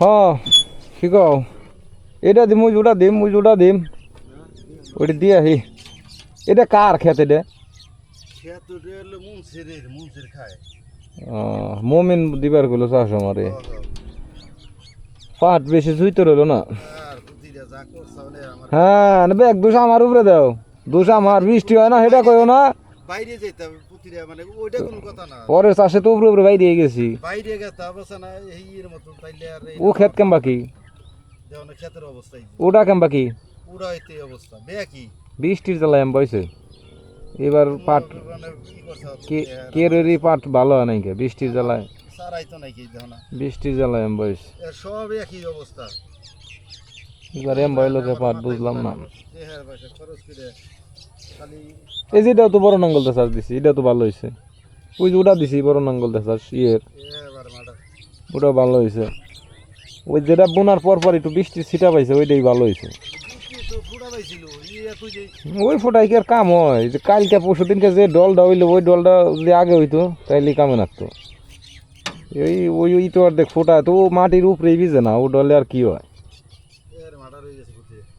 হ্যাঁ কি কও এটা দিম মুই জোড়া দিম ওইটা দিয়ে আহি এটা কার খেত এটা মমিন দিবার গুলো চাষ আমারে পাট বেশি জুইতে রইল না হ্যাঁ ব্যাগ দোষ আমার উপরে দাও দোষ আমার বৃষ্টি হয় না সেটা কইও না বাইরে যেতে পুতিরা মানে ওইটা কোনো কথা না পরের চাষে তো উপরে বাইরে গেছি বাইরে গেছে অবস্থা না এই মত তাইলে আর ও ক্ষেত কেম বাকি দেখো না ক্ষেতের অবস্থা ওটা কেম বাকি পুরো এতে অবস্থা বেয়া কি বৃষ্টির জ্বালায় আমি বইছে এবার পাট কেরেরই পাট ভালো হয় নাই কে বৃষ্টির জ্বালায় সারাই তো নাই কি দেখো না বৃষ্টির জ্বালায় আমি বইছে সব একই অবস্থা এবার এম বইলোকে পাট বুঝলাম না খরচ করে খালি এই যেটাও তো বড় নাঙ্গল চাষ দিছি এটা তো ভালো হয়েছে ওই যে ওটা দিছি বড় নাঙ্গল চাষ ইয়ের ওটাও ভালো হয়েছে ওই যেটা বোনার পর পর একটু বৃষ্টির ছিটা পাইছে ওইটাই ভালো হয়েছে ওই ফোটাই কি আর কাম হয় যে কালকে পরশু দিনকে যে ডলটা হইলো ওই ডলটা যদি আগে হইতো তাইলে কামে লাগতো ওই তো আর দেখ ফোটা তো মাটির উপরেই ভিজে না ও ডলে আর কি হয়